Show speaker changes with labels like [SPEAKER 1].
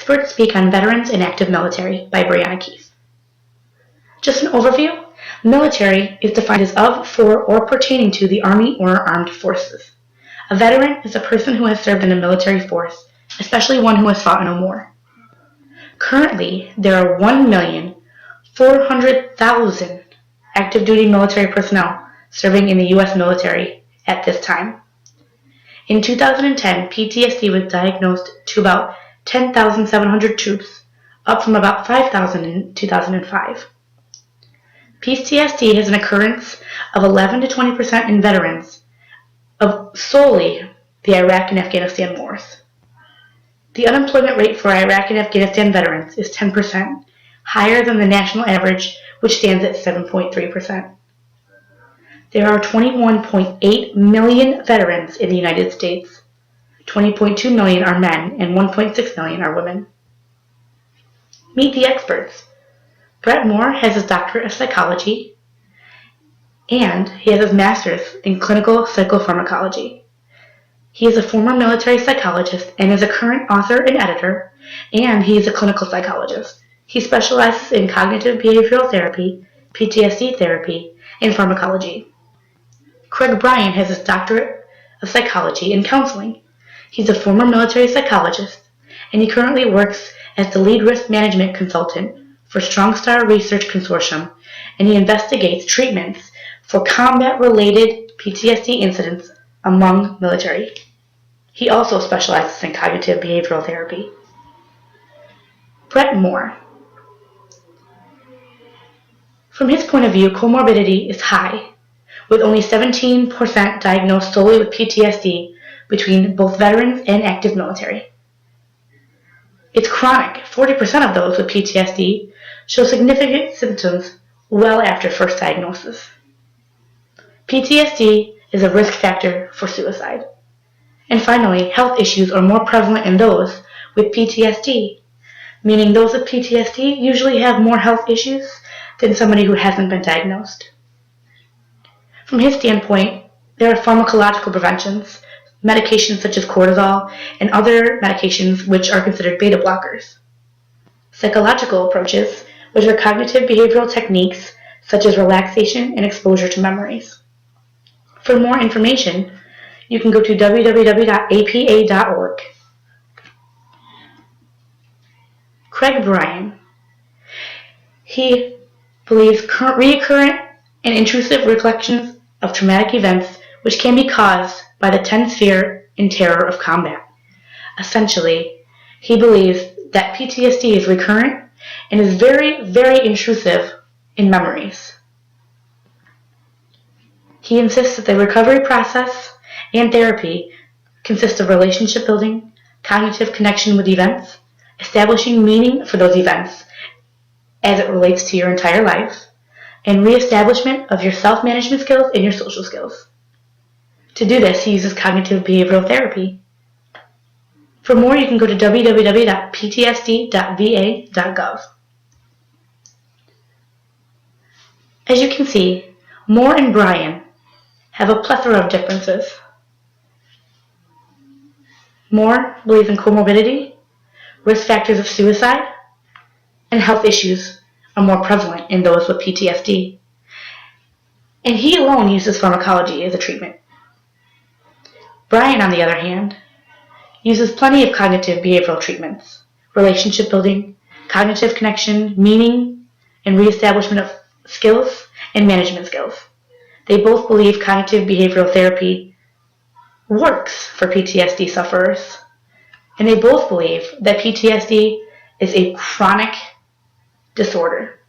[SPEAKER 1] Experts Speak on Veterans and Active Military by Brielyon. Just an overview, military is defined as of, for, or pertaining to the Army or armed forces. A veteran is a person who has served in a military force, especially one who has fought in a war. Currently, there are 1,400,000 active duty military personnel serving in the U.S. military at this time. In 2010, PTSD was diagnosed to about 10,700 troops, up from about 5,000 in 2005. PTSD has an occurrence of 11 to 20% in veterans of solely the Iraq and Afghanistan wars. The unemployment rate for Iraq and Afghanistan veterans is 10%, higher than the national average, which stands at 7.3%. There are 21.8 million veterans in the United States. 20.2 million are men and 1.6 million are women. Meet the experts. Brett Moore has his doctorate of psychology, and he has his master's in clinical psychopharmacology. He is a former military psychologist and is a current author and editor, and he is a clinical psychologist. He specializes in cognitive behavioral therapy, PTSD therapy, and pharmacology. Craig Bryan has his doctorate of psychology and counseling. He's a former military psychologist, and he currently works as the lead risk management consultant for Strong Star Research Consortium, and he investigates treatments for combat-related PTSD incidents among military. He also specializes in cognitive behavioral therapy. Brett Moore. From his point of view, comorbidity is high, with only 17% diagnosed solely with PTSD between both veterans and active military. It's chronic. 40% of those with PTSD show significant symptoms well after first diagnosis. PTSD is a risk factor for suicide. And finally, health issues are more prevalent in those with PTSD, meaning those with PTSD usually have more health issues than somebody who hasn't been diagnosed. From his standpoint, there are pharmacological preventions, medications such as cortisol, and other medications which are considered beta blockers. Psychological approaches, which are cognitive behavioral techniques such as relaxation and exposure to memories. For more information, you can go to www.apa.org. Craig Bryan. He believes recurrent and intrusive recollections of traumatic events which can be caused by the tense fear and terror of combat. Essentially, he believes that PTSD is recurrent and is very, very intrusive in memories. He insists that the recovery process and therapy consists of relationship building, cognitive connection with events, establishing meaning for those events as it relates to your entire life, and reestablishment of your self-management skills and your social skills. To do this, he uses cognitive behavioral therapy. For more, you can go to www.ptsd.va.gov. As you can see, Moore and Bryan have a plethora of differences. Moore believes in comorbidity, risk factors of suicide, and health issues are more prevalent in those with PTSD. And he alone uses pharmacology as a treatment. Bryan, on the other hand, uses plenty of cognitive behavioral treatments, relationship building, cognitive connection, meaning, and reestablishment of skills and management skills. They both believe cognitive behavioral therapy works for PTSD sufferers, and they both believe that PTSD is a chronic disorder.